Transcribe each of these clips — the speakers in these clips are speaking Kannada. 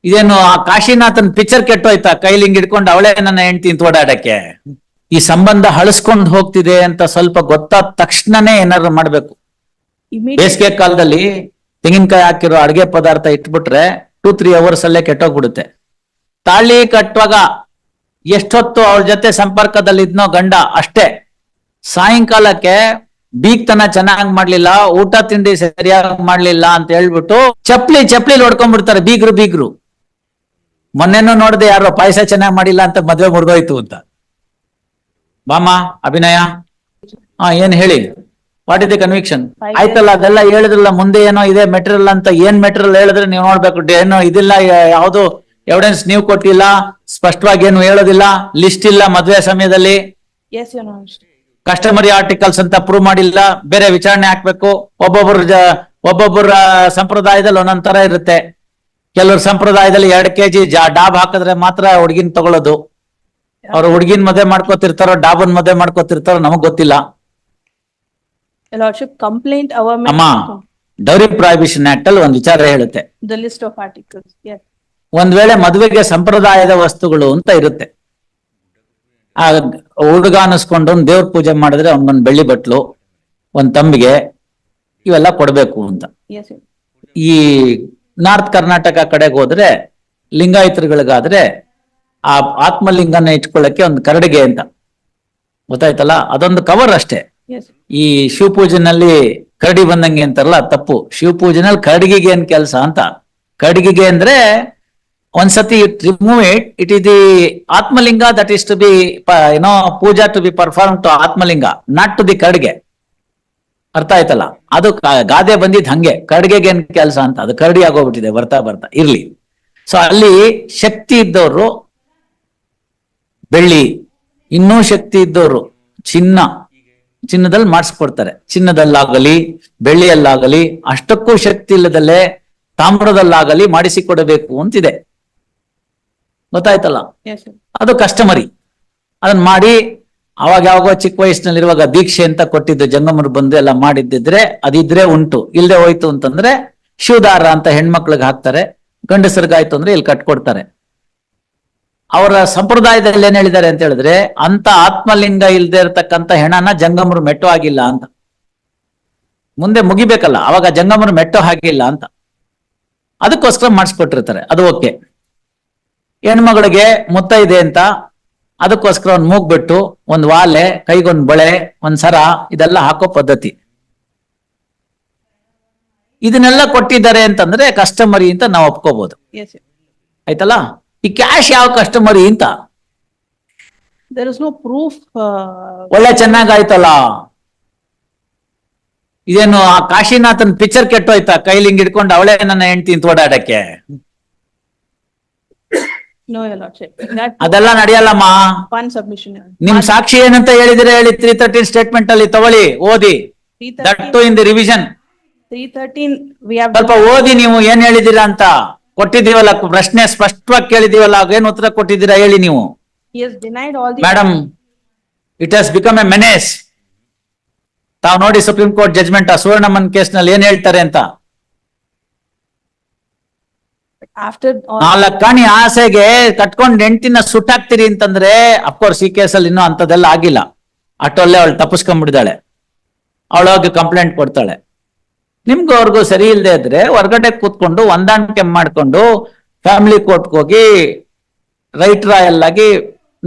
ಇದೇನು ಆ ಕಾಶಿನಾಥನ್ ಪಿಕ್ಚರ್ ಕೆಟ್ಟೋಯ್ತಾ, ಕೈಲಿ ಹಿಂಗ್ ಹಿಡ್ಕೊಂಡು ಅವಳೇ ನನ್ನ ಹೆಂಡತಿ ಅಂತ ಓಡಾಡಕ್ಕೆ. ಈ ಸಂಬಂಧ ಹಳಸ್ಕೊಂಡು ಹೋಗ್ತಿದೆ ಅಂತ ಸ್ವಲ್ಪ ಗೊತ್ತಾದ ತಕ್ಷಣನೇ ಏನಾದ್ರು ಮಾಡ್ಬೇಕು. ಬೇಸಿಗೆ ಕಾಲದಲ್ಲಿ ತೆಂಗಿನಕಾಯಿ ಹಾಕಿರೋ ಅಡಿಗೆ ಪದಾರ್ಥ ಇಟ್ಬಿಟ್ರೆ 2-3 ಅವರ್ಸ್ ಅಲ್ಲೇ ಕೆಟ್ಟೋಗ್ಬಿಡುತ್ತೆ. ತಾಳಿ ಕಟ್ಟುವಾಗ ಎಷ್ಟೊತ್ತು ಅವಳ ಜೊತೆ ಸಂಪರ್ಕದಲ್ಲಿ ಇದ್ನೋ ಗಂಡ ಅಷ್ಟೇ, ಸಾಯಂಕಾಲಕ್ಕೆ ಬೀಗ್ತನ ಚೆನ್ನಾಗ್ ಮಾಡ್ಲಿಲ್ಲ, ಊಟ ತಿಂಡಿ ಸರಿಯಾಗಿ ಮಾಡ್ಲಿಲ್ಲ ಅಂತ ಹೇಳ್ಬಿಟ್ಟು ಚಪ್ಲಿ ಹೊಡ್ಕೊಂಡ್ಬಿಡ್ತಾರೆ ಬೀಗ್ರು. ಮೊನ್ನೆನೂ ನೋಡ್ದೆ ಯಾರೋ ಪಾಯಸ ಚೆನ್ನಾಗ್ ಮಾಡಿಲ್ಲ ಅಂತ ಮದ್ವೆ ಮುರಿದೋಯ್ತು ಅಂತ. ಬಾಮ ಅಭಿನಯ, ಏನ್ ಹೇಳಿ, ವಾಟ್ ಇಸ್ ದಿ ಕನ್ವಿಕ್ಷನ್? ಆಯ್ತಲ್ಲ, ಅದೆಲ್ಲ ಹೇಳಿದ್ರಲ್ಲ, ಮುಂದೆ ಏನೋ ಇದೆ ಮೆಟೀರಿಯಲ್ ಅಂತ. ಏನ್ ಮೆಟೀರಿಯಲ್ ಹೇಳಿದ್ರೆ ನೀವು ನೋಡ್ಬೇಕು. ಏನೋ ಇದಿಲ್ಲ, ಯಾವ್ದು ಎವಿಡೆನ್ಸ್ ನೀವು ಕೊಟ್ಟಿಲ್ಲ, ಸ್ಪಷ್ಟವಾಗಿ ಏನು ಹೇಳೋದಿಲ್ಲ, ಲಿಸ್ಟ್ ಇಲ್ಲ ಮದ್ವೆ ಸಮಯದಲ್ಲಿ, ಕಸ್ಟಮರಿ ಆರ್ಟಿಕಲ್ಸ್ ಅಂತ ಪ್ರೂವ್ ಮಾಡಿಲ್ಲ, ಬೇರೆ ವಿಚಾರಣೆ ಹಾಕ್ಬೇಕು. ಒಬ್ಬೊಬ್ಬರ ಸಂಪ್ರದಾಯದಲ್ಲಿ ಒಂದೊಂದ್ ತರ ಇರುತ್ತೆ. ಕೆಲವ್ರ ಸಂಪ್ರದಾಯದಲ್ಲಿ 2 kg ಡಾಬ್ ಹಾಕಿದ್ರೆ ಮಾತ್ರ ಹುಡ್ಗಿನ್ ತಗೊಳ್ಳೋದು. ಅವ್ರು ಹುಡ್ಗಿನ್ ಮದ್ವೆ ಮಾಡ್ಕೋತಿರ್ತಾರೋ ಡಾಬನ್ ಮದ್ವೆ ಮಾಡ್ಕೋತಿರ್ತಾರೋ ನಮಗ್ ಗೊತ್ತಿಲ್ಲ. ಅಮ್ಮ, ಡೌರಿ ಪ್ರಾಹಿಬಿಷನ್ ಆಕ್ಟ್ ಅಲ್ಲಿ ಒಂದ್ ವಿಚಾರ ಹೇಳುತ್ತೆ, ಒಂದ್ ವೇಳೆ ಮದುವೆಗೆ ಸಂಪ್ರದಾಯದ ವಸ್ತುಗಳು ಅಂತ ಇರುತ್ತೆ. ಆ ಹುಡುಗ ಅನಿಸ್ಕೊಂಡು ಒಂದ್ ದೇವ್ರ ಪೂಜೆ ಮಾಡಿದ್ರೆ ಅವ್ನಿಗೊಂದ್ ಬೆಳ್ಳಿ ಬಟ್ಲು, ಒಂದ್ ತಂಬಿಗೆ, ಇವೆಲ್ಲ ಕೊಡ್ಬೇಕು ಅಂತ. ಈ ನಾರ್ತ್ ಕರ್ನಾಟಕ ಕಡೆಗೆ ಹೋದ್ರೆ ಲಿಂಗಾಯತರುಗಳಿಗಾದ್ರೆ ಆ ಆತ್ಮಲಿಂಗನ ಇಟ್ಕೊಳ್ಳಕ್ಕೆ ಒಂದು ಕರಡಿಗೆ ಅಂತ, ಗೊತ್ತಾಯ್ತಲ್ಲ, ಅದೊಂದು ಕವರ್ ಅಷ್ಟೇ. ಈ ಶಿವಪೂಜೆನಲ್ಲಿ ಕರಡಿ ಬಂದಂಗೆ ಅಂತಾರಲ್ಲ, ತಪ್ಪು. ಶಿವಪೂಜೆನಲ್ಲಿ ಕರಡಿಗೆ ಏನ್ ಕೆಲಸ ಅಂತ. ಕರಡಿಗೆ ಅಂದ್ರೆ ಒಂದ್ಸತಿ remove it is the Atmalinga that is to be puja to be perform to Atmalinga, not to the ಕರಡಿಗೆ. ಅರ್ಥ ಆಯ್ತಲ್ಲ? ಅದು ಗಾದೆ ಬಂದಿದ್ ಹಂಗೆ, ಕರಡಿಗೆ ಏನ್ ಕೆಲಸ ಅಂತ. ಅದು ಕರಡಿ ಆಗೋಗ್ಬಿಟ್ಟಿದೆ ಬರ್ತಾ ಇರ್ಲಿ. ಸೊ ಅಲ್ಲಿ ಶಕ್ತಿ ಇದ್ದವರು ಬೆಳ್ಳಿ, ಇನ್ನೂ ಶಕ್ತಿ ಇದ್ದವರು ಚಿನ್ನದಲ್ಲಿ ಮಾಡಿಸ್ಕೊಡ್ತಾರೆ. ಚಿನ್ನದಲ್ಲಾಗಲಿ ಬೆಳ್ಳಿಯಲ್ಲಾಗಲಿ, ಅಷ್ಟಕ್ಕೂ ಶಕ್ತಿ ಇಲ್ಲದಲ್ಲೇ ತಾಮ್ರದಲ್ಲಾಗಲಿ ಮಾಡಿಸಿಕೊಡಬೇಕು ಅಂತಿದೆ, ಗೊತ್ತಾಯ್ತಲ್ಲ? ಅದು ಕಸ್ಟಮರಿ. ಅದನ್ನ ಮಾಡಿ ಅವಾಗ ಯಾವಾಗೋ ಚಿಕ್ಕ ವಯಸ್ಸಿನಲ್ಲಿರುವಾಗ ದೀಕ್ಷೆ ಅಂತ ಕೊಟ್ಟಿದ್ದು, ಜಂಗಮರು ಬಂದು ಎಲ್ಲ ಮಾಡಿದ್ದಿದ್ರೆ ಅದಿದ್ರೆ ಉಂಟು, ಇಲ್ಲದೆ ಹೋಯ್ತು ಅಂತಂದ್ರೆ ಶಿವದಾರ ಅಂತ ಹೆಣ್ಮಕ್ಳಿಗೆ ಹಾಕ್ತಾರೆ, ಗಂಡಸರಿಗಾಯ್ತು ಅಂದ್ರೆ ಇಲ್ಲಿ ಕಟ್ಕೊಡ್ತಾರೆ. ಅವರ ಸಂಪ್ರದಾಯದಲ್ಲಿ ಏನ್ ಹೇಳಿದ್ದಾರೆ ಅಂತ ಹೇಳಿದ್ರೆ, ಅಂತ ಆತ್ಮಲಿಂಗ ಇಲ್ದೇ ಇರತಕ್ಕಂತ ಹೆಣನ ಜಂಗಮರು ಮೆಟ್ಟೋ ಆಗಿಲ್ಲ ಅಂತ. ಮುಂದೆ ಮುಗಿಬೇಕಲ್ಲ, ಅವಾಗ ಜಂಗಮರು ಮೆಟ್ಟೋ ಹಾಗಿಲ್ಲ ಅಂತ, ಅದಕ್ಕೋಸ್ಕರ ಮಾಡಿಸ್ಕೊಟ್ಟಿರ್ತಾರೆ. ಅದು ಓಕೆ. ಹೆಣ್ಮಗಳಿಗೆ ಮುತ್ತೈದೆ ಅಂತ ಅದಕ್ಕೋಸ್ಕರ ಒಂದ್ ಮೂಗ್ಬಿಟ್ಟು, ಒಂದ್ ವಾಲೆ, ಕೈಗೊಂದ್ ಬಳೆ, ಒಂದ್ ಸರ, ಇದೆಲ್ಲ ಹಾಕೋ ಪದ್ಧತಿ. ಇದನ್ನೆಲ್ಲ ಕೊಟ್ಟಿದ್ದಾರೆ ಅಂತಂದ್ರೆ ಕಸ್ಟಮರಿ ಅಂತ ನಾವು ಒಪ್ಕೋಬಹುದು, ಆಯ್ತಲ್ಲ? ಈ ಕ್ಯಾಶ್ ಯಾವ ಕಸ್ಟಮರಿ ಅಂತ ಒಳ್ಳೆ ಚೆನ್ನಾಗಾಯ್ತಲ್ಲ. ಇದೇನು ಆ ಕಾಶಿನಾಥನ್ ಪಿಕ್ಚರ್ ಕೆಟ್ಟೋಯ್ತಾ, ಕೈಲಿ ಹಿಂಗ್ ಹಿಡ್ಕೊಂಡು ಅವಳೇ ನನ್ನ ಹೆಂಡತಿ ಅಂತ ಓಡಾಡಕ್ಕೆ. ಅದೆಲ್ಲ ನಡೆಯಲ್ಲಮ್ಮ. ನಿಮ್ ಸಾಕ್ಷಿ ಏನಂತ ಹೇಳಿದ್ರೆ ಹೇಳಿ, 313 ಸ್ಟೇಟ್ಮೆಂಟ್ ಅಲ್ಲಿ ತಗೊಳ್ಳಿ, ಓದಿ. ದಟ್ ಇನ್ ದಿ ರಿವಿಷನ್ ಸ್ವಲ್ಪ ಓದಿ. ನೀವು ಏನ್ ಹೇಳಿದೀರಾ ಅಂತ ಕೊಟ್ಟಿದ್ದೀವಲ್ಲ, ಪ್ರಶ್ನೆ ಸ್ಪಷ್ಟವಾಗಿ ಕೇಳಿದೀವಲ್ಲ, ಏನ್ ಉತ್ತರ ಕೊಟ್ಟಿದ್ದೀರಾ ಹೇಳಿ ನೀವು. Madam, it has become A menace. ತಾವ್ ನೋಡಿ ಸುಪ್ರೀಂ ಕೋರ್ಟ್ ಜಜ್ಮೆಂಟ್ ಆ ಸುವರ್ಣಮನ್ ಕೇಸ್ ನಲ್ಲಿ ಏನ್ ಹೇಳ್ತಾರೆ ಅಂತ. 4 ಕಾಣಿ ಆಸೆಗೆ ಕಟ್ಕೊಂಡ್ ಹೆಂಡತಿನ ಸುಟ್ಟಾಕ್ತಿರಿ ಅಂತಂದ್ರೆ, ಅಫ್ಕೋರ್ಸ್ ಈ ಕೇಸಲ್ಲಿ ಇನ್ನೂ ಅಂತದೆಲ್ಲ ಆಗಿಲ್ಲ. ಅಷ್ಟೊಲ್ಲೆ ಅವಳು ತಪ್ಪಿಸ್ಕೊಂಡ್ಬಿಡಿದಾಳೆ, ಅವಳೋಗಿ ಕಂಪ್ಲೇಂಟ್ ಕೊಡ್ತಾಳೆ. ನಿಮ್ಗೂ ಅವ್ರಿಗೂ ಸರಿ ಇಲ್ಲದೆ ಇದ್ರೆ ಹೊರಗಡೆ ಕೂತ್ಕೊಂಡು ಹೊಂದಾಣಿಕೆ ಮಾಡ್ಕೊಂಡು ಫ್ಯಾಮಿಲಿ ಕೋರ್ಟ್ಗೆ ಹೋಗಿ ರೈಟ್ ರಾಯಲ್ ಆಗಿ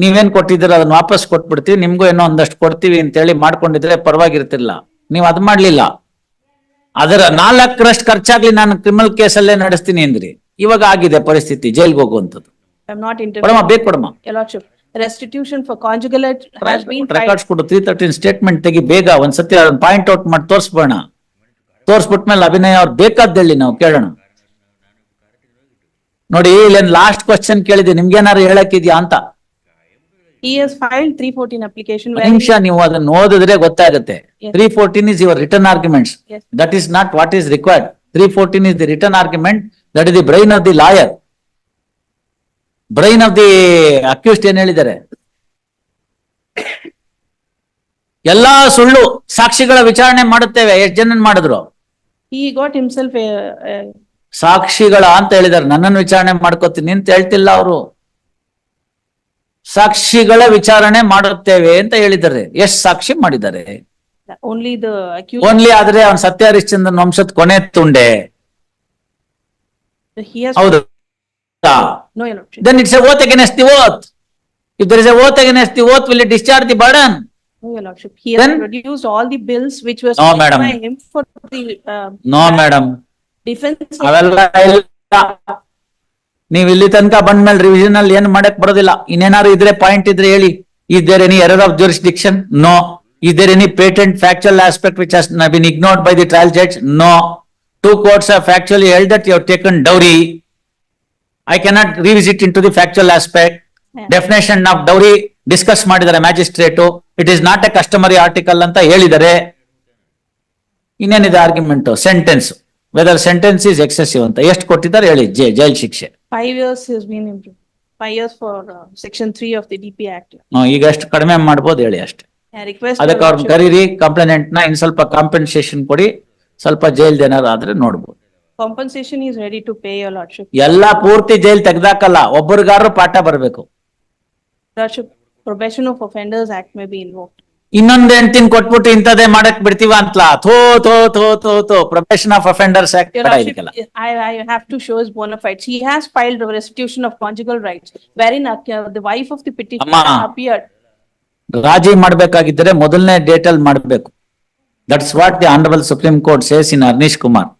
ನೀವೇನ್ ಕೊಟ್ಟಿದ್ದೀರ ಅದನ್ನ ವಾಪಸ್ ಕೊಟ್ಬಿಡ್ತೀವಿ, ನಿಮ್ಗೂ ಏನೋ ಒಂದಷ್ಟು ಕೊಡ್ತೀವಿ ಅಂತೇಳಿ ಮಾಡ್ಕೊಂಡಿದ್ರೆ ಪರವಾಗಿರ್ತಿರ್ಲಿಲ್ಲ. ನೀವು ಅದ್ ಮಾಡ್ಲಿಲ್ಲ. ಅದರ 4 ಖರ್ಚಾಗ್ಲಿ ನಾನು ಕ್ರಿಮಿನಲ್ ಕೇಸಲ್ಲೇ ನಡೆಸ್ತೀನಿ ಅಂದ್ರಿ. ಇವಾಗ ಆಗಿದೆ ಪರಿಸ್ಥಿತಿ, ಜೈಲ್ಗೆ ಹೋಗುವಂಥದ್ದು. ಬೇಕು ಕೊಡಮ್ಮ. Restitution for conjugal has been records ಕೊಡು. 313 ಸ್ಟೇಟ್ಮೆಂಟ್ ತೆಗಿ ಬೇಗ, ಒಂದ್ಸತಿ ಪಾಯಿಂಟ್ ಔಟ್ ಮಾಡಿ ತೋರಿಸ್ಬೋಣ. ತೋರಿಸ್ಬಿಟ್ಮೇಲೆ ಅಭಿನಯ ಅವ್ರು ಬೇಕಾದ್ದೇಳಿ ನಾವು ಕೇಳೋಣ. ನೋಡಿ, ಇಲ್ಲೇನ್ ಲಾಸ್ಟ್ ಕ್ವಶನ್ ಕೇಳಿದೆ, ನಿಮ್ಗೇನಾರು ಹೇಳಕ್ಕಿದ್ಯಾ ಅಂತ. He has filed 314 application. ನಿಮಿಷ, ನೀವು ಅದನ್ನ ಓದಿದ್ರೆ ಗೊತ್ತಾಗುತ್ತೆ. 314 is your written arguments. That is not what is required. 314 is the written argument. That is the brain of the lawyer. Brain of the accused ಏನ್ ಹೇಳಿದ್ದಾರೆ? ಎಲ್ಲಾ ಸುಳ್ಳು ಸಾಕ್ಷಿಗಳ ವಿಚಾರಣೆ ಮಾಡುತ್ತೇವೆ. ಎಷ್ಟು ಜನ ಮಾಡಿದ್ರು? He got himself ಸಾಕ್ಷಿಗಳ ಅಂತ ಹೇಳಿದಾರೆ. ನನ್ನನ್ನು ವಿಚಾರಣೆ ಮಾಡ್ಕೋತೀನಿ ಅಂತ ಹೇಳ್ತಿಲ್ಲ ಅವರು. ಸಾಕ್ಷಿಗಳ ವಿಚಾರಣೆ ಮಾಡುತ್ತೇವೆ ಅಂತ ಹೇಳಿದ್ದಾರೆ. ಎಷ್ಟು ಸಾಕ್ಷಿ ಮಾಡಿದ್ದಾರೆ? Only the accused, ಓನ್ಲಿ ಆದ್ರೆ ಅವನ್ ಸತ್ಯ ಹರಿಶ್ಚಂದ್ರನ್ ವಂಶದ ಕೊನೆ ತುಂಡೆ. he has, ಹೌದು. no, your lordship. Then it's a oath against the oath. If there is a oath against the oath, will it discharge the burden? No, your lordship. He has Then- produced all the bills which were No, submitted madam. by him for the no madam, defense. ಅವೆಲ್ಲ ಇಲ್ಲ. ನೀವ್ ಇಲ್ಲಿ ತನಕ ಬಂದ್ಮೇಲೆ ರಿವಿಷನ್ ಅಲ್ಲಿ ಏನ್ ಮಾಡಕ್ ಬರೋದಿಲ್ಲ. ಇನ್ನೇನಾದ್ರು ಇದ್ರೆ ಪಾಯಿಂಟ್ ಇದ್ರೆ ಹೇಳಿ. Is there any error of jurisdiction? No. Is there any patent factual aspect which has been ignored by the trial judge? No. Two courts have factually held that you have taken dowry. I cannot revisit into the factual aspect. Yeah. Definition of dowry discuss ಮಾಡಿದ್ದಾರೆ magistrate. It is not a customary article ಅಂತ ಹೇಳಿದ್ದಾರೆ. ಇನ್ನೇನಿದೆ argument? Sentence, whether sentence is excessive ಅಂತ ಎಷ್ಟು ಕೊಟ್ಟಿದ್ದಾರೆ ಹೇಳಿ. ಜೈಲ್ ಶಿಕ್ಷೆ 5 years has been improved. 5 years for section 3 of the DP Act. ಈಗ ಎಷ್ಟು ಕಡಿಮೆ ಮಾಡ್ಬೋದು ಹೇಳಿ ಅಷ್ಟೇ. I request. ಅದಕ್ಕೆ your ಅವ್ರನ್ನ lordship, ಕರೀರಿ, ಕಂಪ್ಲೇನೆಂಟ್ ನ ಇನ್ ಸ್ವಲ್ಪ ಕಾಂಪೆನ್ಸೇಷನ್ ಕೊಡಿ, ಸ್ವಲ್ಪ ಜೈಲ್ ಏನಾದ್ರು ಆದ್ರೆ ನೋಡ್ಬೋದು. compensation is ready to pay, your lordship. ಎಲ್ಲಾ ಪೂರ್ತಿ ಜೈಲ್ ತೆಗ್ದಾಕಲ್ಲ, ಒಬ್ಬರಿಗಾರು ಪಾಠ ಬರ್ಬೇಕು. Lordship, probation of offenders act may be invoked. ಇನ್ನೊಂದ್ ಹೆಂಡ್ತಿನ್ ಕೊಟ್ಬಿಟ್ಟು ಇಂಥದೇ ಮಾಡಕ್ ಬಿಡ್ತೀವ ಅಂತಲ. ಥೋ ಥೋ ಥೋ ಥೋ ಥೋ probation of offenders act Your lordship, I have to show his bona fides. He has filed a restitution of conjugal rights wherein the wife of the petitioner Amma. appeared. ರಾಜಿ ಮಾಡ್ಬೇಕಾಗಿದ್ದರೆ ಮೊದಲನೇ ಡೇಟ್ ಅಲ್ಲಿ ಮಾಡ್ಬೇಕು. That's what the honourable Supreme Court says in Arnesh Kumar.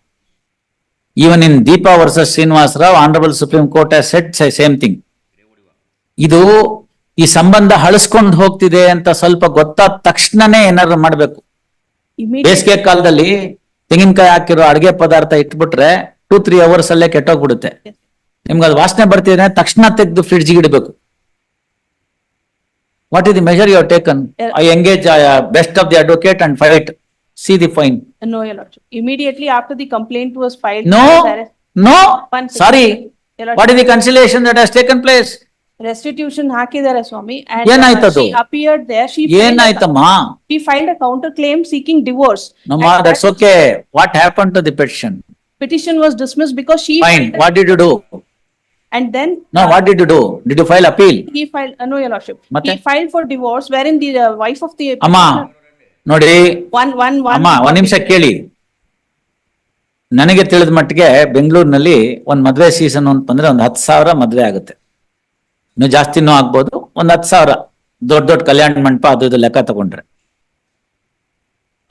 Even in Deepa versus Srinivas Rao, honourable Supreme Court has said same thing. ಇದು ಈ ಸಂಬಂಧ ಹಳಸ್ಕೊಂಡು ಹೋಗ್ತಿದೆ ಅಂತ ಸ್ವಲ್ಪ ಗೊತ್ತಾದ ತಕ್ಷಣನೇ ಏನಾದ್ರು ಮಾಡ್ಬೇಕು. Immediately, ಬೇಸಿಗೆ ಕಾಲದಲ್ಲಿ ತೆಂಗಿನಕಾಯಿ ಹಾಕಿರೋ ಅಡಿಗೆ ಪದಾರ್ಥ ಇಟ್ಬಿಟ್ರೆ 2-3 ಅವರ್ಸ್ ಅಲ್ಲೇ ಕೆಟ್ಟೋಗ್ಬಿಡುತ್ತೆ. ನಿಮ್ಗೆ ಅದು ವಾಸನೆ ಬರ್ತಿದ್ರೆ ತಕ್ಷಣ ತೆಗೆದು ಫ್ರಿಡ್ಜ್ ಇಡಬೇಕು. What is the measure you have taken? I engage best of the advocate and fight. See the fine. no, your lordship. Immediately after the complaint was filed. No, he was arrested. no, One second. sorry. Your lordship, What is the conciliation that has taken place? restitution ಹಾಕಿದ್ದಾರೆ ಸ್ವಾಮಿ. And ಏನಾಯ್ತದು? she appeared there. ಏನಾಯ್ತಮ್ಮ? She filed a counter claim seeking divorce. ನಮ್ಮ And that's that okay. What happened to the petition? petition was dismissed because she. Fine. filed- What did you do? And then. No, what did you do? Did you file appeal? He filed, no, your lordship. ಮತ್ತೆ? He filed for divorce wherein the wife of the. ಅಮ್ಮ ನೋಡಿ, One. ಅಮ್ಮ ಒಂದ್ ನಿಮಿಷ ಕೇಳಿ. ನನಗೆ ತಿಳಿದ ಮಟ್ಟಿಗೆ ಬೆಂಗಳೂರಿನಲ್ಲಿ ಒಂದ್ ಮದ್ವೆ ಸೀಸನ್ ಅಂತ ಬಂದ್ರೆ ಒಂದ್ 10,000 ಮದ್ವೆ ಆಗುತ್ತೆ. ಇನ್ನು ಜಾಸ್ತಿನೂ ಆಗ್ಬೋದು. ಒಂದ್ 10,000 ದೊಡ್ಡ ದೊಡ್ಡ ಕಲ್ಯಾಣ ಮಂಟಪ ಅದು ಇದು ಲೆಕ್ಕ ತಗೊಂಡ್ರೆ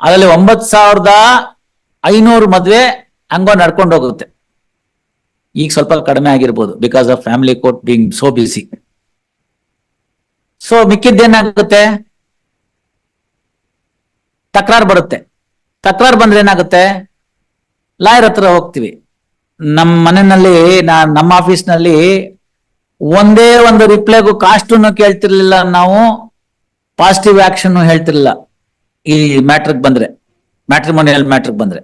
ಅದರಲ್ಲಿ 9,500 ಮದ್ವೆ ಹಂಗೋ ನಡ್ಕೊಂಡು ಹೋಗುತ್ತೆ. ಈಗ ಸ್ವಲ್ಪ ಕಡಿಮೆ ಆಗಿರ್ಬೋದು because of family court being so busy. So ಮಿಕ್ಕಿದ್ದೇನಾಗುತ್ತೆ? ತಕರಾರು ಬರುತ್ತೆ. ತಕರಾರು ಬಂದ್ರೆ ಏನಾಗುತ್ತೆ? ಲಾಯರ್ ಹತ್ರ ಹೋಗ್ತೀವಿ. ನಮ್ಮ ಮನೆಯಲ್ಲಿ ನಮ್ಮ ಆಫೀಸ್ನಲ್ಲಿ ಒಂದೇ ಒಂದು ರಿಪ್ಲೈಗೂ ಕಾಸ್ಟನ್ನು ಕೇಳ್ತಿರ್ಲಿಲ್ಲ ನಾವು, ಪಾಸಿಟಿವ್ ಆಕ್ಷನ್ ಹೇಳ್ತಿರ್ಲಿಲ್ಲ. ಈ ಮ್ಯಾಟ್ರಿಕ್ ಬಂದ್ರೆ, ಮ್ಯಾಟ್ರಿಮೋನಿಯಲ್ ಮ್ಯಾಟ್ರಿಕ್ ಬಂದ್ರೆ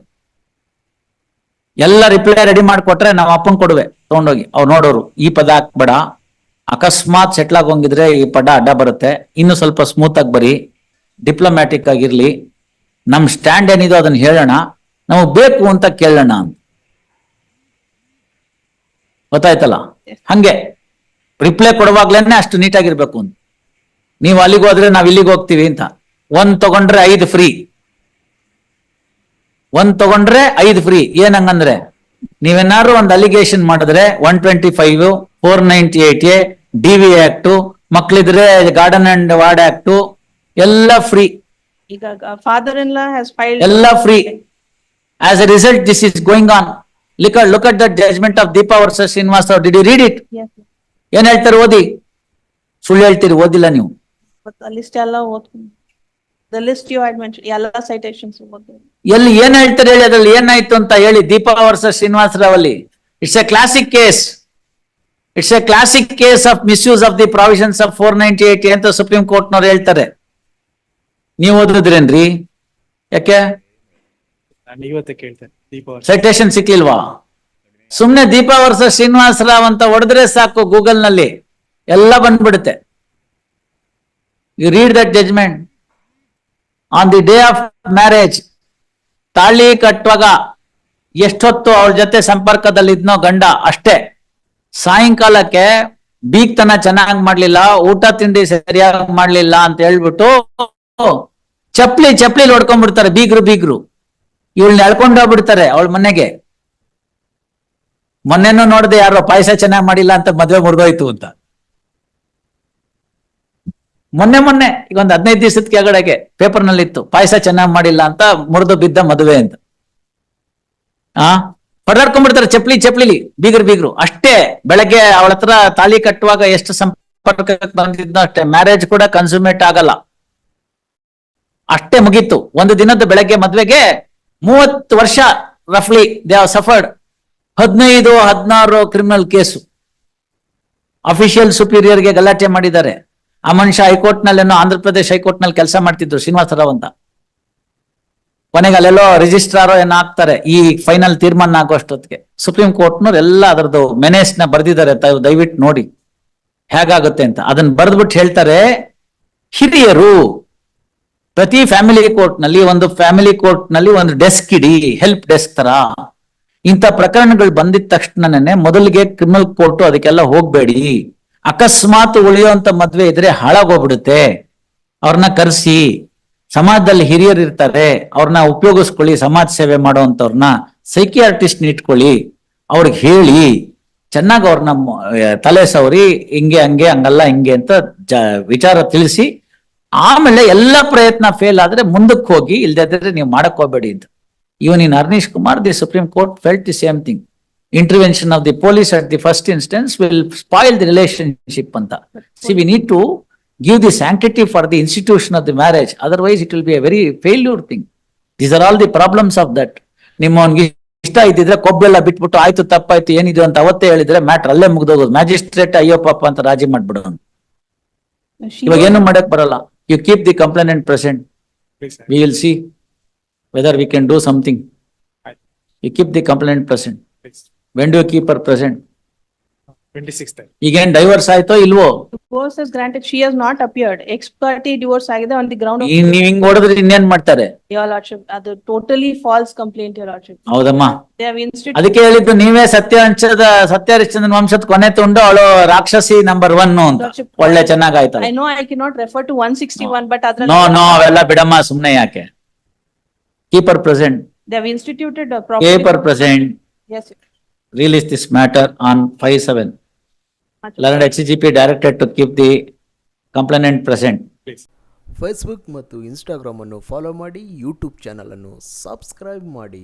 ಎಲ್ಲ ರಿಪ್ಲೈ ರೆಡಿ ಮಾಡಿಕೊಟ್ರೆ ನಾವು ಅಪ್ಪನ್ ಕೊಡುವೆ ತಗೊಂಡೋಗಿ. ಅವ್ರು ನೋಡೋರು, ಈ ಪದ ಹಾಕ್ಬೇಡ, ಅಕಸ್ಮಾತ್ ಸೆಟ್ಲ್ ಆಗೋಂಗಿದ್ರೆ ಈ ಪದ ಅಡ್ಡ ಬರುತ್ತೆ, ಇನ್ನು ಸ್ವಲ್ಪ ಸ್ಮೂತ್ ಆಗಿ ಬರಿ, ಡಿಪ್ಲೊಮ್ಯಾಟಿಕ್ ಆಗಿರ್ಲಿ, ನಮ್ ಸ್ಟ್ಯಾಂಡ್ ಏನಿದೋ ಅದನ್ನ ಹೇಳೋಣ, ನಾವು ಬೇಕು ಅಂತ ಕೇಳೋಣ ಅಂತ. ಗೊತ್ತಾಯ್ತಲ್ಲ? ಹಂಗೆ ರಿಪ್ಲೈ ಕೊಡುವಾಗ್ಲೇನೆ ಅಷ್ಟು ನೀಟಾಗಿರ್ಬೇಕು ಅಂತ. ನೀವು ಅಲ್ಲಿಗೆ ಹೋದ್ರೆ ನಾವ್ ಇಲ್ಲಿಗೆ ಹೋಗ್ತೀವಿ ಅಂತ. 1 ತಗೊಂಡ್ರೆ 5 ಫ್ರೀ, 1 ತಗೊಂಡ್ರೆ 5 ಫ್ರೀ. ಏನಂಗಂದ್ರೆ ನೀವೇನಾದ್ರು ಒಂದು ಅಲಿಗೇಷನ್ ಮಾಡಿದ್ರೆ 125, 498A, DV ಆಕ್ಟ್, ಮಕ್ಳಿದ್ರೆ ಗಾರ್ಡನ್ ಅಂಡ್ ವಾರ್ಡ್ ಆಕ್ಟ್ ಎಲ್ಲ ಫ್ರೀ. ಈಗ father-in-law has filed. ಎಲ್ಲ free. As a result, this is going on. Look at the judgment of Deepa versus Srinivas Rao. Did you read it? Yes. ಏನ್ ಹೇಳ್ತಾರೆ? ಓದಿ. ಸುಳ್ಳು ಹೇಳ್ತೀರಿ, ಓದಿಲ್ಲ ನೀವು. But the list ಎಲ್ಲ ಓದ್ಕೊಂಡು. The list you had mentioned, ಎಲ್ಲ citations ಓದ್ಕೊಂಡು. ಎಲ್ಲಿ ಏನ್ ಹೇಳ್ತಾರೆ ಹೇಳಿ, ಅದ್ರಲ್ಲಿ ಏನಾಯ್ತು ಅಂತ ಹೇಳಿ. ದೀಪಾ ವರ್ಸಸ್ ಶ್ರೀನಿವಾಸ ರಾವ್ ಅಲ್ಲಿ it's A classic case. It's A classic case of misuse of the provisions of 498 ಅಂತ ಸುಪ್ರೀಂ ಕೋರ್ಟ್ ನವ್ರು ಹೇಳ್ತಾರೆ. ನೀವು ಓದಿದ್ರೇನ್ರಿ? ಯಾಕೆ ಇವತ್ತೇ ಕೇಳ್ತೇನೆ. ಸೈಟೇಷನ್ ಸಿಕ್ಲಿಲ್ವಾ? ಸುಮ್ನೆ ದೀಪಾ ವರ್ಸಸ್ ಶ್ರೀನಿವಾಸ ರಾವ್ ಅಂತ ಹೊಡೆದ್ರೆ ಸಾಕು, ಗೂಗಲ್ ನಲ್ಲಿ ಎಲ್ಲ ಬಂದ್ಬಿಡುತ್ತೆ. You read that judgment. On the day of marriage, ತಾಳಿ ಕಟ್ಟುವಾಗ ಎಷ್ಟೊತ್ತು ಅವಳ ಜೊತೆ ಸಂಪರ್ಕದಲ್ಲಿದ್ನೋ ಗಂಡ ಅಷ್ಟೇ. ಸಾಯಂಕಾಲಕ್ಕೆ ಬೀಗ್ತನ ಚೆನ್ನಾಗ್ ಮಾಡ್ಲಿಲ್ಲ, ಊಟ ತಿಂಡಿ ಸರಿಯಾಗಿ ಮಾಡ್ಲಿಲ್ಲ ಅಂತ ಹೇಳ್ಬಿಟ್ಟು ಚಪ್ಲಿ ಹೊಡ್ಕೊಂಡ್ಬಿಡ್ತಾರೆ ಬೀಗ್ರು. ಇವಳನ್ನ ಎಳ್ಕೊಂಡು ಹೋಗ್ಬಿಡ್ತಾರೆ ಅವಳ ಮನೆಗೆ. ಮೊನ್ನೆನೂ ನೋಡ್ದೆ ಯಾರೋ ಪಾಯಸ ಚೆನ್ನಾಗ್ ಮಾಡಿಲ್ಲ ಅಂತ ಮದ್ವೆ ಮುರಿದೋಯ್ತು ಅಂತ. ಮೊನ್ನೆ ಈಗ ಒಂದು 15 ದಿವಸದ ಕೆಳಗಡೆಗೆ ಪೇಪರ್ ನಲ್ಲಿ ಇತ್ತು, ಪಾಯಸ ಚೆನ್ನಾಗ್ ಮಾಡಿಲ್ಲ ಅಂತ ಮುರಿದು ಬಿದ್ದ ಮದುವೆ ಅಂತ. ಹೊಡೆದಾಡ್ಕೊಂಡ್ಬಿಡ್ತಾರೆ ಚಪ್ಲಿಲಿ ಬೀಗ್ರು ಅಷ್ಟೇ. ಬೆಳಗ್ಗೆ ಅವಳ ಹತ್ರ ತಾಳಿ ಕಟ್ಟುವಾಗ ಎಷ್ಟು ಸಂಪರ್ಕ ಬಂದಿದ್ನೋ ಅಷ್ಟೇ. ಮ್ಯಾರೇಜ್ ಕೂಡ ಕನ್ಸುಮೇಟ್ ಆಗಲ್ಲ, ಅಷ್ಟೇ ಮುಗೀತು. ಒಂದು ದಿನದ ಬೆಳಗ್ಗೆ ಮದ್ವೆಗೆ 30 ವರ್ಷ ರಫ್ಲಿ they have suffered. 15-16 criminal case. Official ಸುಪೀರಿಯರ್ಗೆ ಗಲಾಟೆ ಮಾಡಿದ್ದಾರೆ. ಆ ಮನುಷ್ಯ ಹೈಕೋರ್ಟ್ ನಲ್ಲೇನೋ ಆಂಧ್ರ ಪ್ರದೇಶ್ ಹೈಕೋರ್ಟ್ ನಲ್ಲಿ ಕೆಲಸ ಮಾಡ್ತಿದ್ರು, ಶ್ರೀನಿವಾಸರಾವ್ ಅಂತ. ಕೊನೆಗೆ ಅಲ್ಲೆಲ್ಲೋ ರಿಜಿಸ್ಟ್ರಾರೋ ಏನೋ ಹಾಕ್ತಾರೆ ಈ ಫೈನಲ್ ತೀರ್ಮಾನ ಆಗೋಷ್ಟೊತ್ತಿಗೆ. ಸುಪ್ರೀಂ ಕೋರ್ಟ್ನವ್ರು ಎಲ್ಲ ಅದರದ್ದು ಮೆನೇಸ್ ನ ಬರ್ದಿದ್ದಾರೆ, ದಯವಿಟ್ಟು ನೋಡಿ ಹೇಗಾಗುತ್ತೆ ಅಂತ. ಅದನ್ನ ಬರ್ದ್ಬಿಟ್ಟು ಹೇಳ್ತಾರೆ, ಹಿರಿಯರು ಪ್ರತಿ ಫ್ಯಾಮಿಲಿ ಕೋರ್ಟ್ ನಲ್ಲಿ ಒಂದು ಡೆಸ್ಕ್ ಇಡಿ, ಹೆಲ್ಪ್ ಡೆಸ್ಕ್ ತರ. ಇಂಥ ಪ್ರಕರಣಗಳು ಬಂದಿದ ತಕ್ಷಣನೇ ಮೊದಲಿಗೆ ಕ್ರಿಮಿನಲ್ ಕೋರ್ಟ್ ಅದಕ್ಕೆಲ್ಲ ಹೋಗ್ಬೇಡಿ. ಅಕಸ್ಮಾತ್ ಉಳಿಯುವಂತ ಮದ್ವೆ ಇದ್ರೆ ಹಾಳಾಗೋಗ್ಬಿಡುತ್ತೆ. ಅವ್ರನ್ನ ಕರೆಸಿ, ಸಮಾಜದಲ್ಲಿ ಹಿರಿಯರು ಇರ್ತಾರೆ, ಅವ್ರನ್ನ ಉಪಯೋಗಿಸ್ಕೊಳ್ಳಿ. ಸಮಾಜ ಸೇವೆ ಮಾಡೋವಂಥವ್ರನ್ನ ಸೈಕಿಯಾಟ್ರಿಸ್ಟ್ ಇಟ್ಕೊಳ್ಳಿ, ಅವ್ರಿಗೆ ಹೇಳಿ ಚೆನ್ನಾಗಿ ಅವ್ರನ್ನ ತಲೆ ಸವರಿ ಹಿಂಗೆ ಹಂಗಲ್ಲ ಹಿಂಗೆ ಅಂತ ವಿಚಾರ ತಿಳಿಸಿ, ಆಮೇಲೆ ಎಲ್ಲ ಪ್ರಯತ್ನ ಫೇಲ್ ಆದ್ರೆ ಮುಂದಕ್ಕೆ ಹೋಗಿ, ಇಲ್ದಿದ್ರೆ ನೀವು ಮಾಡಕ್ ಹೋಗ್ಬೇಡಿ ಅಂತ. Even in Arnesh Kumar, the Supreme Court felt the same thing. Intervention of the police at the first instance will spoil the relationship ಅಂತ. See we need to give the sanctity for the institution of the marriage, otherwise it will be a very failure thing. These are all the problems of that. ನಿಮ್ಮವನ್ಗೆ ಇಷ್ಟ ಇದ್ದಿದ್ರೆ ಕೊಬ್ಬೆಲ್ಲ ಬಿಟ್ಬಿಟ್ಟು ಆಯ್ತು ತಪ್ಪಾಯ್ತು ಏನಿದು ಅಂತ ಅವತ್ತೇ ಹೇಳಿದ್ರೆ ಮ್ಯಾಟ್ರ್ ಅಲ್ಲೇ ಮುಗ್ದೋಗೋದು. ಮ್ಯಾಜಿಸ್ಟ್ರೇಟ್ ಅಯ್ಯೋ ಪಾಪ ಅಂತ ರಾಜಿ ಮಾಡ್ಬಿಡೋನು. ಇವಾಗ ಏನು ಮಾಡಕ್ ಬರಲ್ಲ. You keep the complainant present, Please, sir. we will see whether we can do something. You keep the complainant present. Please. When do you keep her present? 26th. ಈಗೇನ್ ಡೈವರ್ಸ್ ಆಯ್ತೋ ಇಲ್ವೋ? Divorce is granted, she has not appeared. Ex parte divorce ಆಗಿದೆ on the ground of ನೀವ್ ಹಿಂಗ್ ಹೊಡೆದ್ರೆ ಇನ್ನೇನ್ ಮಾಡ್ತಾರೆ? your lordship. ಅದು totally false complaint, your lordship. ಹೌದಮ್ಮ, They have instituted. ಅದಕ್ಕೆ ಹೇಳಿದ್ದು ನೀವೇ ಸತ್ಯಹರಿಶ್ಚಂದ್ರನ್ ವಂಶದ ಕೊನೆ ತುಂಡು ಅವಳು ರಾಕ್ಷಸಿ ನಂಬರ್ 1 ಅಂತ. ಒಳ್ಳೆ ಚೆನ್ನಾಗಾಯ್ತಲ್ಲ. I know I cannot refer to 161, but no ಅದ್ರಲ್ಲಿ ಅವೆಲ್ಲ ಬಿಡಮ್ಮ, ಸುಮ್ನೆ ಯಾಕೆ. Keep her present, they have instituted a keeper property. Present, Yes, sir. release this matter on 5/7. Learned HCGP directed to keep the complainant present. Please. Facebook ಮತ್ತು ಇನ್ಸ್ಟಾಗ್ರಾಮನ್ನು ಫಾಲೋ ಮಾಡಿ, ಯೂಟ್ಯೂಬ್ ಚಾನಲನ್ನು ಸಬ್ಸ್ಕ್ರೈಬ್ ಮಾಡಿ.